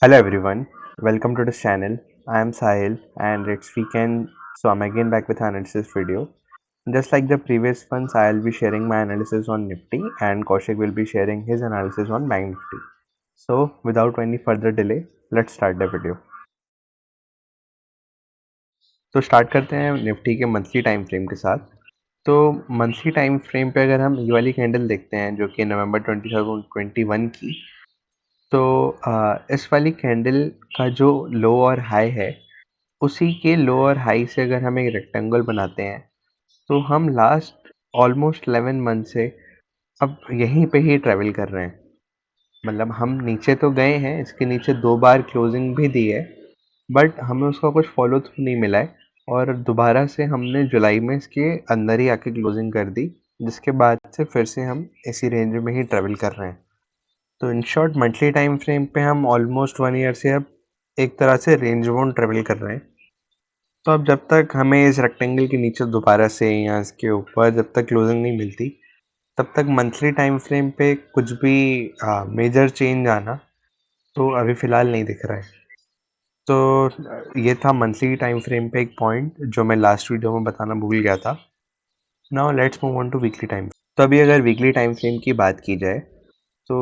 Hello everyone, welcome to this channel. I am Sahil and it's weekend, so I'm again back with an analysis video. Just like the previous ones, I'll be sharing my analysis on Nifty and Kaushik will be sharing his analysis on Bank Nifty. So without any further delay, let's start the video. तो start करते हैं Nifty के monthly time frame के साथ। तो monthly time frame पे अगर हम ये वाली कैंडल देखते हैं जो कि नवंबर 2021 की, तो इस वाली कैंडल का जो लो और हाई है उसी के लो और हाई से अगर हम एक रेक्टेंगल बनाते हैं तो हम लास्ट ऑलमोस्ट 11 मंथ से अब यहीं पे ही ट्रेवल कर रहे हैं। मतलब हम नीचे तो गए हैं, इसके नीचे 2 बार क्लोजिंग भी दी है, बट हमें उसका कुछ फॉलो थ्रू नहीं मिला है और दोबारा से हमने जुलाई में इसके अंदर ही आके क्लोजिंग कर दी, जिसके बाद से फिर से हम इसी रेंज में ही ट्रेवल कर रहे हैं। तो in short monthly time frame पे हम ऑलमोस्ट 1 ईयर से अब एक तरह से रेंज बाउंड ट्रेवल कर रहे हैं। तो अब जब तक हमें इस रेक्टेंगल के नीचे दोबारा से या इसके ऊपर जब तक क्लोजिंग नहीं मिलती, तब तक मंथली टाइम फ्रेम पे कुछ भी मेजर चेंज आना तो अभी फ़िलहाल नहीं दिख रहा है। तो ये था मंथली टाइम फ्रेम पे एक पॉइंट जो मैं लास्ट वीडियो में बताना भूल गया था। Now let's move on to weekly time. तो अभी अगर वीकली टाइम फ्रेम की बात की जाए तो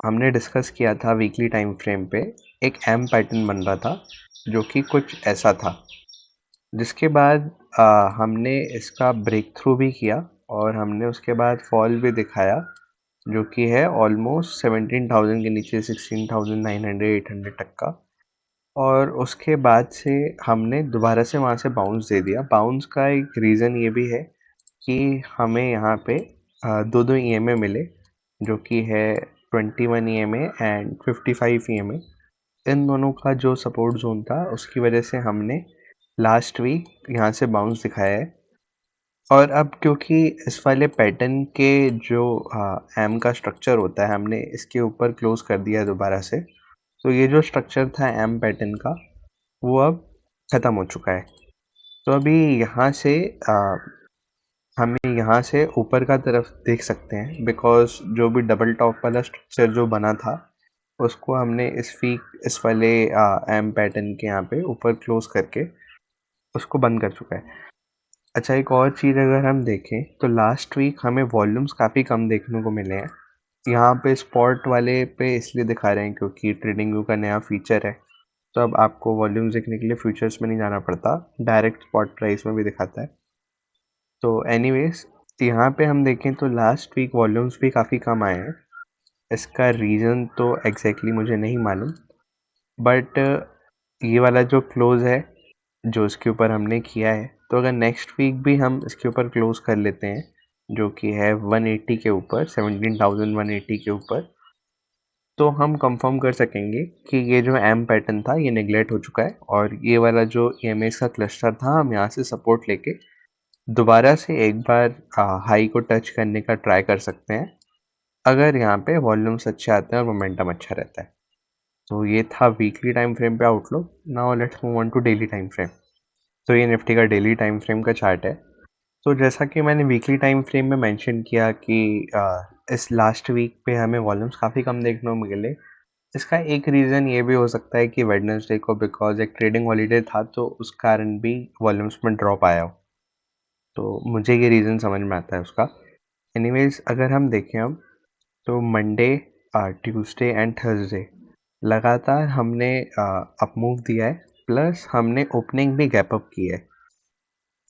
हमने डिस्कस किया था वीकली टाइम फ्रेम पे एक एम पैटर्न बन रहा था जो कि कुछ ऐसा था, जिसके बाद हमने इसका ब्रेक थ्रू भी किया और हमने उसके बाद फॉल भी दिखाया जो कि है ऑलमोस्ट 17,000 के नीचे 16,900 800 तक का। और उसके बाद से हमने दोबारा से वहाँ से बाउंस दे दिया। बाउंस का एक रीज़न ये भी है कि हमें यहाँ पे दो दो ईएमए मिले जो कि है 21 ईएमए एंड 55 ईएमए। इन दोनों का जो सपोर्ट जोन था उसकी वजह से हमने लास्ट वीक यहाँ से बाउंस दिखाया है। और अब क्योंकि इस वाले पैटर्न के जो एम का स्ट्रक्चर होता है हमने इसके ऊपर क्लोज कर दिया दोबारा से, तो ये जो स्ट्रक्चर था एम पैटर्न का वो अब ख़त्म हो चुका है। तो अभी यहाँ से हमें यहाँ से ऊपर का तरफ देख सकते हैं, बिकॉज जो भी डबल टॉप वाला स्ट्रक्चर जो बना था उसको हमने इस वीक इस वाले एम पैटर्न के यहाँ पे ऊपर क्लोज करके उसको बंद कर चुका है। अच्छा, एक और चीज़ अगर हम देखें तो लास्ट वीक हमें वॉल्यूम्स काफ़ी कम देखने को मिले हैं। यहाँ पे स्पॉट वाले पे इसलिए दिखा रहे हैं क्योंकि ट्रेडिंग व्यू का नया फीचर है, तो अब आपको वॉल्यूम्स देखने के लिए फ्यूचर्स में नहीं जाना पड़ता, डायरेक्ट स्पॉट प्राइस में भी दिखाता है। तो एनीवेज यहाँ पे हम देखें तो लास्ट वीक वॉल्यूम्स भी काफ़ी कम आए हैं। इसका रीज़न तो एग्जैक्टली मुझे नहीं मालूम, बट ये वाला जो क्लोज़ है जो इसके ऊपर हमने किया है, तो अगर नेक्स्ट वीक भी हम इसके ऊपर क्लोज कर लेते हैं जो कि है 180 के ऊपर 17,180 के ऊपर, तो हम कंफर्म कर सकेंगे कि ये जो एम पैटर्न था ये नेगलेक्ट हो चुका है और ये वाला जो ईएमएस का क्लस्टर था हम यहाँ से सपोर्ट लेके दोबारा से एक बार हाई को टच करने का ट्राई कर सकते हैं अगर यहाँ पे वॉल्यूम्स अच्छे आते हैं और मोमेंटम अच्छा रहता है। तो ये था वीकली टाइम फ्रेम पे outlook. Now let's move on to daily time frame. तो ये निफ्टी का डेली टाइम फ्रेम का चार्ट है। तो जैसा कि मैंने वीकली टाइम फ्रेम में मेंशन किया कि इस लास्ट वीक पे हमें वॉल्यूम्स काफ़ी कम देखने को मिले। इसका एक रीज़न ये भी हो सकता है कि वेडनेसडे को बिकॉज एक ट्रेडिंग हॉलीडे था तो उस कारण भी वॉल्यूम्स में ड्रॉप आया हो। तो मुझे ये रीज़न समझ में आता है उसका। एनीवेज अगर हम देखें अब, तो मंडे, ट्यूसडे एंड थर्सडे लगातार हमने अप मूव दिया है, प्लस हमने ओपनिंग भी गैप अप की है।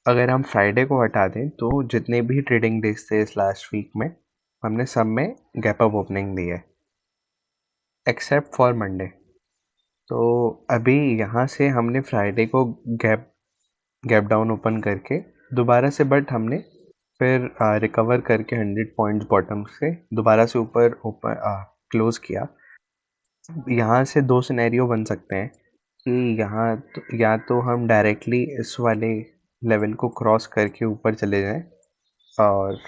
अगर हम फ्राइडे को हटा दें तो जितने भी ट्रेडिंग डेज थे इस लास्ट वीक में हमने सब में गैप अप ओपनिंग दी है एक्सेप्ट फॉर मंडे। तो अभी यहाँ से हमने फ्राइडे को गैप गैप डाउन ओपन करके दोबारा से, बट हमने फिर रिकवर करके 100 पॉइंट्स बॉटम से दोबारा से ऊपर ऊपर क्लोज किया। यहाँ से दो सिनेरियो बन सकते हैं कि यहाँ तो, या तो हम डायरेक्टली इस वाले लेवल को क्रॉस करके ऊपर चले जाएं और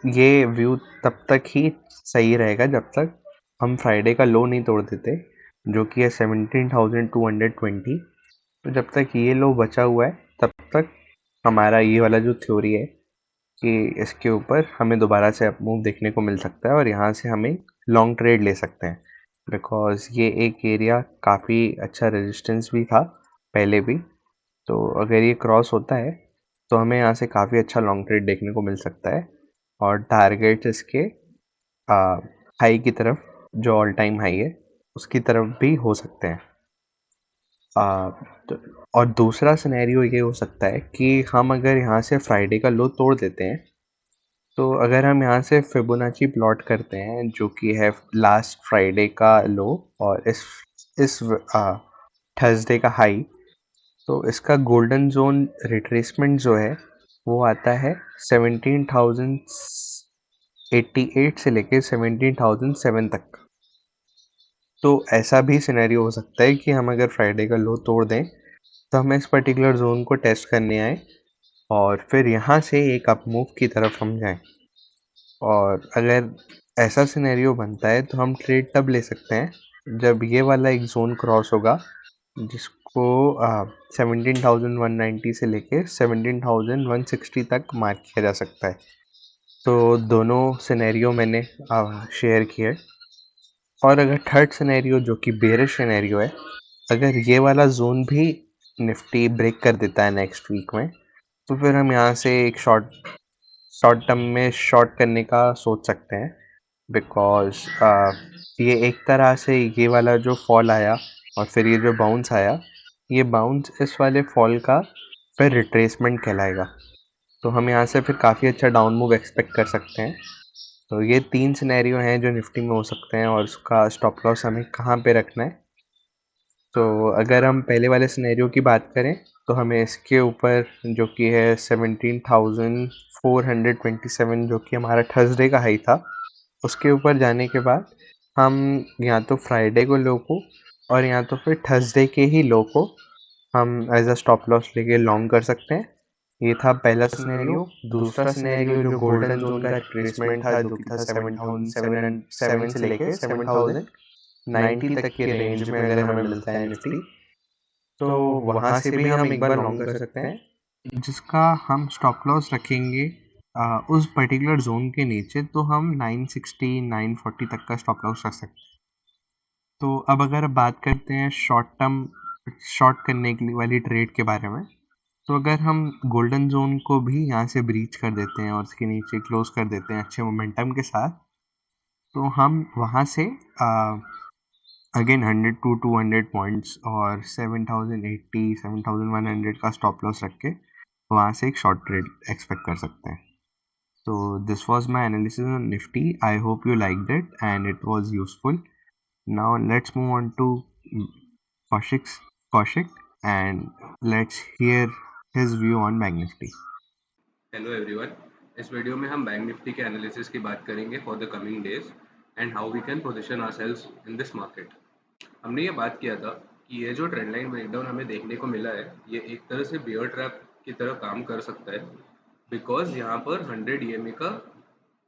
ये व्यू तब तक ही सही रहेगा जब तक हम फ्राइडे का लो नहीं तोड़ देते जो कि है 17,220। तो जब तक ये लो बचा हुआ है तब तक हमारा ये वाला जो थ्योरी है कि इसके ऊपर हमें दोबारा से अप मूव देखने को मिल सकता है और यहाँ से हमें लॉन्ग ट्रेड ले सकते हैं। बिकॉज़ ये एक एरिया काफ़ी अच्छा रेजिस्टेंस भी था पहले भी। तो अगर ये क्रॉस होता है तो हमें यहाँ से काफ़ी अच्छा लॉन्ग ट्रेड देखने को मिल सकता है और टारगेट इसके हाई की तरफ, जो ऑल टाइम हाई है उसकी तरफ भी हो सकते हैं। तो और दूसरा सिनेरियो ये हो सकता है कि हम अगर यहाँ से फ्राइडे का लो तोड़ देते हैं, तो अगर हम यहाँ से फिबोनाची प्लॉट करते हैं जो कि है लास्ट फ्राइडे का लो और इस थर्सडे का हाई, तो इसका गोल्डन जोन रिट्रेसमेंट जो है वो आता है 17,088 से लेके 17,007 तक। तो ऐसा भी सिनेरियो हो सकता है कि हम अगर फ्राइडे का लो तोड़ दें तो हम इस पर्टिकुलर जोन को टेस्ट करने आए और फिर यहाँ से एक अप मूव की तरफ हम जाएं। और अगर ऐसा सिनेरियो बनता है तो हम ट्रेड तब ले सकते हैं जब ये वाला एक जोन क्रॉस होगा जिसको 17,190 से लेके 17,160 तक मार्क किया जा सकता है। तो दोनों सिनेरियो मैंने शेयर किए। और अगर थर्ड सिनेरियो जो कि बेयरिश सिनेरियो है, अगर ये वाला जोन भी निफ्टी ब्रेक कर देता है नेक्स्ट वीक में, तो फिर हम यहाँ से एक शॉर्ट टर्म में शॉर्ट करने का सोच सकते हैं। बिकॉज ये एक तरह से ये वाला जो फॉल आया और फिर ये जो बाउंस आया, ये बाउंस इस वाले फॉल का फिर रिट्रेसमेंट कहलाएगा। तो हम यहाँ से फिर काफ़ी अच्छा डाउन मूव एक्सपेक्ट कर सकते हैं। तो ये 3 सिनेरियो हैं जो निफ्टी में हो सकते हैं और उसका स्टॉप लॉस हमें कहाँ पे रखना है। तो अगर हम पहले वाले सिनेरियो की बात करें तो हमें इसके ऊपर जो कि है 17,427 जो कि हमारा थर्सडे का हाई था, उसके ऊपर जाने के बाद हम या तो फ्राइडे को लो को और या तो फिर थर्सडे के ही लो को हम एज अ स्टॉप लॉस लेके लॉन्ग कर सकते हैं। ये था पहला सिनेरियो। दूसरा सिनेरियो जो गोल्डन जोन का रिट्रेसमेंट था जो कि था 7,707 से लेके 7,090 तक के रेंज में अगर हमें मिलता है निफ्टी, तो वहाँ से भी हम एक बार लॉन्ग कर सकते हैं, जिसका हम स्टॉप लॉस रखेंगे उस पर्टिकुलर जोन के नीचे। तो हम 960 940 तक का स्टॉप लॉस रख सकते हैं। तो अब अगर बात करते हैं शॉर्ट टर्म शॉर्ट करने के लिए वाली ट्रेड के बारे में, तो अगर हम गोल्डन जोन को भी यहाँ से ब्रीच कर देते हैं और उसके नीचे क्लोज कर देते हैं अच्छे मोमेंटम के साथ, तो हम वहाँ से अगेन 100 टू 200 पॉइंट्स और 7,080 7,100 का स्टॉप लॉस रख के वहाँ से एक शॉर्ट ट्रेड एक्सपेक्ट कर सकते हैं। So this was my analysis on Nifty. I hope you liked it and it was useful. Now let's move on to Kaushik and let's hear his view on Bank Nifty. Hello everyone. इस video में हम Bank Nifty के analysis की बात करेंगे for the coming days and how we can position ourselves in this market. हमने ये बात किया था कि ये जो ट्रेंड लाइन ब्रेकडाउन हमें देखने को मिला है, ये एक तरह से बियर ट्रैप की तरह काम कर सकता है, बिकॉज यहाँ पर 100 ईएमए का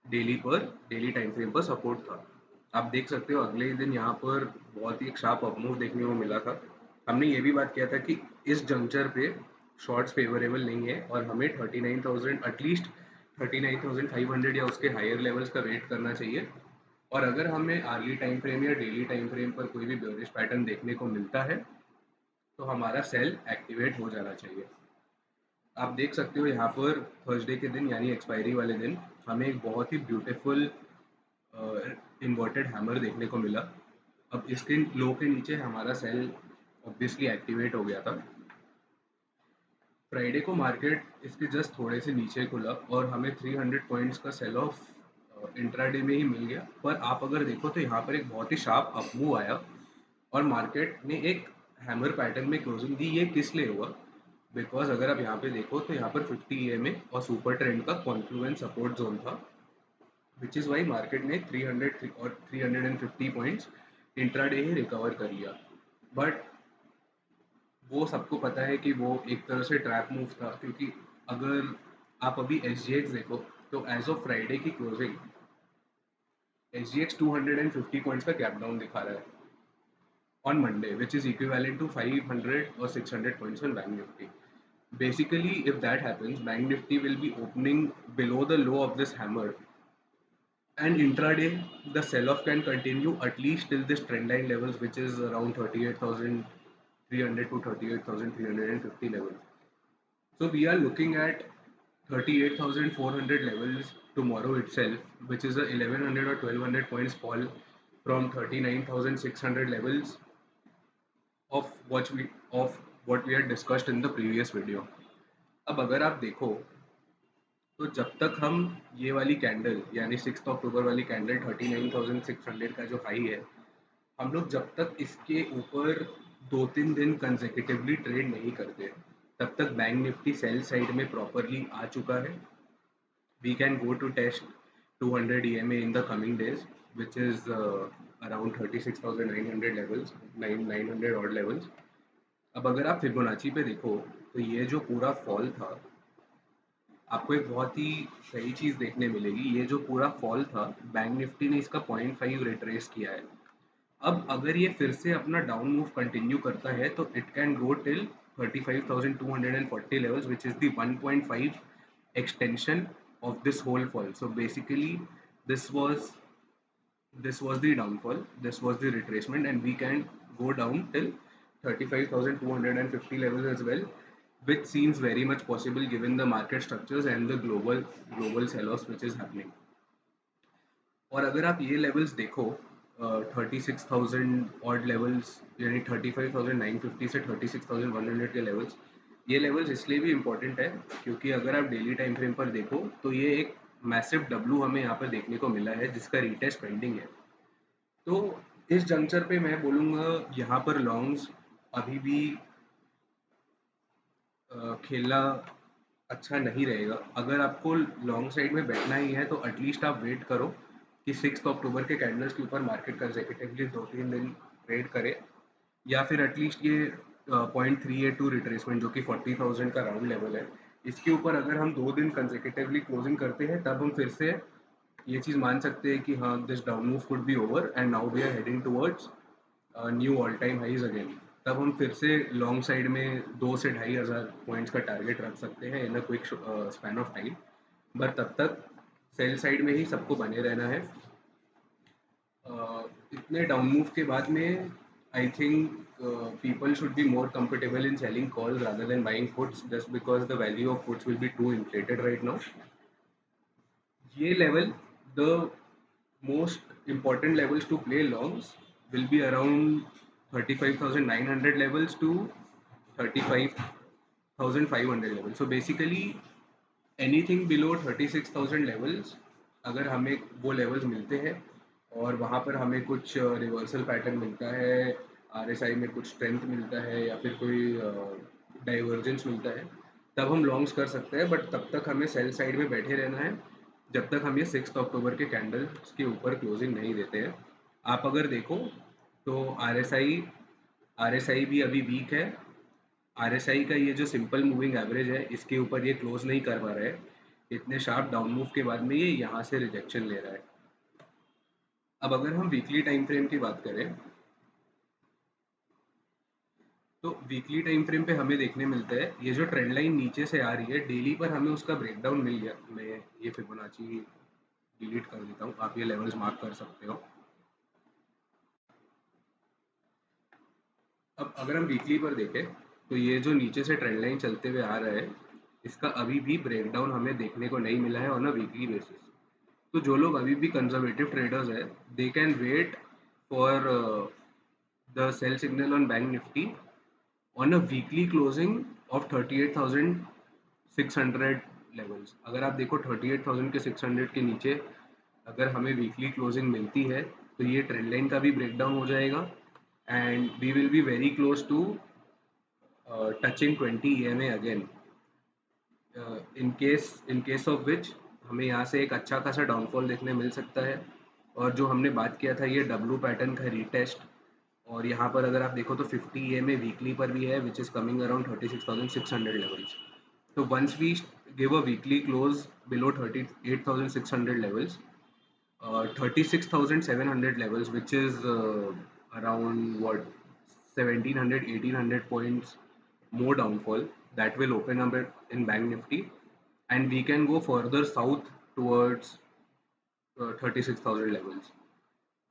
डेली टाइम फ्रेम पर सपोर्ट था। आप देख सकते हो अगले ही दिन यहाँ पर बहुत ही एक शार्प अपमूव देखने को मिला था। हमने ये भी बात किया था कि इस जंक्चर पे शॉर्ट्स फेवरेबल नहीं है और हमें 39,000 एटलीस्ट 39,500 या उसके हायर लेवल्स का वेट करना चाहिए। और अगर हमें आर्ली टाइम फ्रेम या डेली टाइम फ्रेम पर कोई भी बेयरिश पैटर्न देखने को मिलता है तो हमारा सेल एक्टिवेट हो जाना चाहिए। आप देख सकते हो यहाँ पर थर्सडे के दिन यानी एक्सपायरी वाले दिन हमें एक बहुत ही ब्यूटीफुल इन्वर्टेड हैमर देखने को मिला। अब इसके लो के नीचे हमारा सेल ऑब्वियसली एक्टिवेट हो गया था। फ्राइडे को मार्केट इसके जस्ट थोड़े से नीचे खुला और हमें 300 पॉइंट्स का सेल ऑफ इंट्राडे में ही मिल गया। पर आप अगर देखो तो यहाँ पर एक बहुत ही शार्प अपमूव आया और मार्केट ने एक हैमर पैटर्न में क्लोजिंग दी। ये किस लिए हुआ? बिकॉज अगर आप यहाँ पे देखो तो यहाँ पर 50 ईएमए और सुपर ट्रेंड का कॉन्फ्लुएंस सपोर्ट जोन था, विच इज़ वाई मार्केट ने 300 और 350 पॉइंट्स इंट्राडे ही रिकवर कर लिया। बट वो सबको पता है कि वो एक तरह से ट्रैप मूव था, क्योंकि अगर आप अभी एस देखो तो एज ऑफ फ्राइडे की क्लोजिंग एस 250 पॉइंट्स का गैप डाउन दिखा रहा है on Monday, which is equivalent to 500 or 600 points on Bank Nifty. Basically, if that happens, Bank Nifty will be opening below the low of this hammer and intraday the sell-off can continue at least till this trend line levels, which is around 38,300 to 38,350 levels. So we are looking at 38,400 levels tomorrow itself, which is a 1100 or 1200 points fall from 39,600 levels of what we had discussed in the previous video. अब अगर आप देखो तो जब तक हम ये वाली कैंडल यानी 6 अक्टूबर वाली कैंडल 39,600 का जो हाई है, हम लोग जब तक इसके ऊपर 2-3 दिन कंसेक्यूटिवली ट्रेड नहीं करते, तब तक बैंक निफ्टी सेल साइड में प्रॉपरली आ चुका है. We can go to test 200 EMA in the coming days, which is around 36,900 levels, 900 odd levels. अब अगर आप फिबोनाची पे देखो तो ये जो पूरा फॉल था, आपको एक बहुत ही सही चीज़ देखने मिलेगी. ये जो पूरा फॉल था, बैंक निफ्टी ने इसका 0.5 रिट्रेस किया है. अब अगर ये फिर से अपना डाउन मूव कंटिन्यू करता है तो it can go till 35,240 levels, which is the 1.5 extension of this whole fall. So basically this was this was the downfall, this was the retracement, and we can go down till 35,250 levels as well, which seems very much possible given the market structures and the global sell-offs which is happening. और अगर आप ये levels देखो 36,000 odd levels यानी 35,950 से 36,100 के levels, ये levels इसलिए भी इम्पोर्टेंट है क्योंकि अगर आप डेली टाइम फ्रेम पर देखो तो ये एक मैसिव डब्लू हमें यहाँ पर देखने को मिला है जिसका रीटेस्ट पेंडिंग है. तो इस जंक्चर पे मैं बोलूँगा यहाँ पर लॉन्ग्स अभी भी खेलना अच्छा नहीं रहेगा. अगर आपको लॉन्ग साइड में बैठना ही है तो एटलीस्ट आप वेट करो कि 6 अक्टूबर के कैंडल्स के ऊपर मार्केट कंसेक्यूटिवली 2-3 दिन ट्रेड करे, या फिर एटलीस्ट ये 0.382 रिट्रेसमेंट जो कि 40,000 का राउंड लेवल है, इसके ऊपर अगर हम 2 दिन कंसेक्यूटिवली क्लोजिंग करते हैं तब हम फिर से ये चीज़ मान सकते हैं कि हाँ this down move could be over and now we are heading towards new all time highs again. तब हम फिर से लॉन्ग साइड में 2 से 2,500 पॉइंट्स का टारगेट रख सकते हैं in a quick span of time. But तब तक सेल साइड में ही सबको बने रहना है. इतने डाउन मूव के बाद में I think people should be more comfortable in selling calls rather than buying puts, just because the value of puts will be too inflated right now. ये level, the most important levels to play longs will be around 35,900 levels to 35,500 levels. So basically anything below 36,000 levels, अगर हमें वो levels मिलते हैं और वहाँ पर हमें कुछ रिवर्सल पैटर्न मिलता है, RSI में कुछ स्ट्रेंथ मिलता है या फिर कोई डाइवर्जेंस मिलता है, तब हम लॉन्ग्स कर सकते हैं. बट तब तक हमें सेल साइड में बैठे रहना है जब तक हम ये 6 अक्टूबर के कैंडल्स के ऊपर क्लोजिंग नहीं देते हैं. आप अगर देखो तो RSI भी अभी वीक है. RSI का ये जो सिंपल मूविंग एवरेज है इसके ऊपर ये क्लोज नहीं कर पा रहा है. इतने शार्प डाउन मूव के बाद में ये यहाँ से रिजेक्शन ले रहा है. अब अगर हम वीकली टाइम फ्रेम की बात करें तो वीकली टाइम फ्रेम पे हमें देखने मिलता है ये जो ट्रेंड लाइन नीचे से आ रही है, डेली पर हमें उसका ब्रेकडाउन मिल गया. मैं ये फिबोनाची डिलीट कर देता हूँ, आप ये लेवल्स मार्क कर सकते हो. अब अगर हम वीकली पर देखें तो ये जो नीचे से ट्रेंड लाइन चलते हुए आ रहा है इसका अभी भी ब्रेकडाउन हमें देखने को नहीं मिला है ऑन अ वीकली बेसिस. तो जो लोग अभी भी कंजर्वेटिव ट्रेडर्स है, they can wait for the sell signal on Bank Nifty on a weekly closing of 38,600 levels. अगर आप देखो 38,000 के 600 के नीचे अगर हमें वीकली क्लोजिंग मिलती है तो ये ट्रेंड लाइन का भी ब्रेकडाउन हो जाएगा and we will be very close to touching 20 EMA again. In case of which हमें यहाँ से एक अच्छा खासा डाउनफॉल देखने मिल सकता है. और जो हमने बात किया था ये डब्लू पैटर्न का रीटेस्ट, और यहाँ पर अगर आप देखो तो 50 EMA वीकली पर भी है which is coming around 36,600 levels. तो once we give a weekly close below 38,600 levels, 36,700 levels, which is around what 1,700 1,800 points more downfall, that will open up in Bank Nifty, and we can go further south towards 36,000 levels.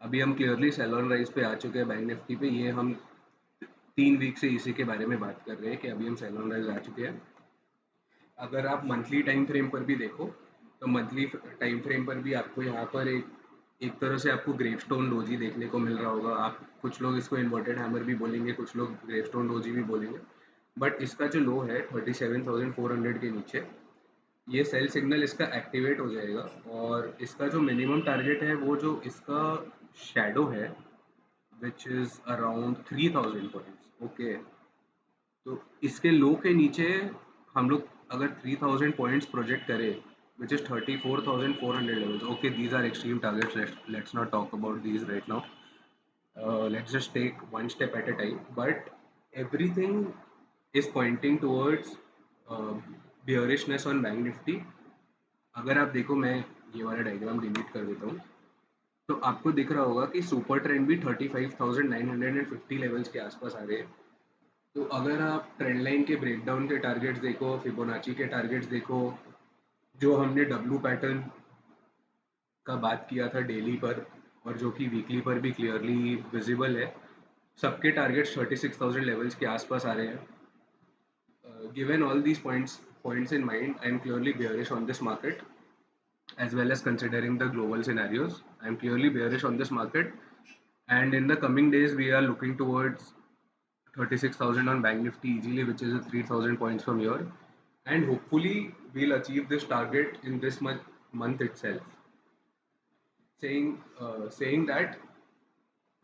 अभी हम clearly cell on rise पे आ चुके हैं bank Nifty पे। ये हम 3 week से इसी के बारे में बात कर रहे हैं कि अभी हम सेल ऑन राइज आ चुके हैं। अगर आप मंथली टाइम फ्रेम पर भी देखो तो मंथली टाइम फ्रेम पर भी आपको यहाँ पर एक एक तरह से आपको ग्रेवस्टोन डोजी देखने को मिल रहा होगा। आप कुछ लोग इसको इन्वर्टेड हैमर भी बोलेंगे, कुछ लोग ग्रेवस्टोन डोजी भी बोलेंगे। बट इसका जो लो है 37,400 के नीचे, ये सेल सिग्नल इसका एक्टिवेट हो जाएगा। और इसका जो मिनिमम टारगेट है वो जो इसका शेडो है which is around 3,000 points. Okay, तो इसके लो के नीचे हम लोग अगर 3,000 पॉइंट्स प्रोजेक्ट करें which is 34,400 levels. Okay, these are extreme targets, let's not talk about these right now. Let's just take one step at a time, but everything is pointing towards uh, bearishness on bank nifty। अगर आप देखो, मैं ये वाला diagram delete कर देता हूँ, तो आपको दिख रहा होगा कि सुपर ट्रेंड भी 35,950 लेवल्स के आसपास आ रहे हैं। तो अगर आप ट्रेंड लाइन के ब्रेकडाउन के टारगेट्स देखो, फिबोनाची के टारगेट्स देखो, जो हमने डब्लू पैटर्न का बात किया था डेली पर और जो कि वीकली पर भी क्लियरली विजिबल है, सबके टारगेट्स 36,000 लेवल्स के आसपास आ रहे हैं। Given all these points in mind, I am clearly bearish on this market, as well as considering the global scenarios. I am clearly bearish on this market, and in the coming days, we are looking towards 36,000 on Bank Nifty easily, which is a 3,000 points from here, and hopefully we'll achieve this target in this month itself. Saying that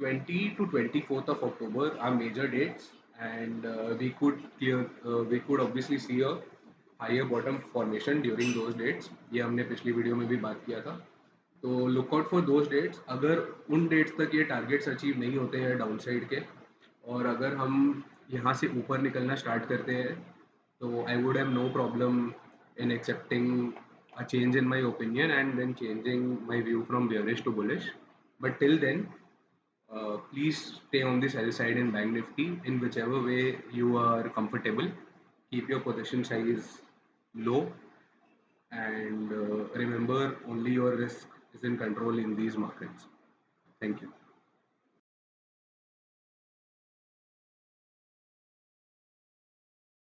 20 to 24th of October are major dates, and we could obviously see a higher bottom formation during those dates। ये हमने पिछली video में भी बात किया था। तो look out for those dates. अगर उन डेट्स तक ये टारगेट्स अचीव नहीं होते हैं डाउन साइड के, और अगर हम यहाँ से ऊपर निकलना स्टार्ट करते हैं, तो I would have no problem in accepting a change in my opinion and then changing my view from bearish to bullish। But till then, please stay on the sell side in Bank Nifty in whichever way you are comfortable. Keep your position size low, and remember, only your risk is in control in these markets। Thank you.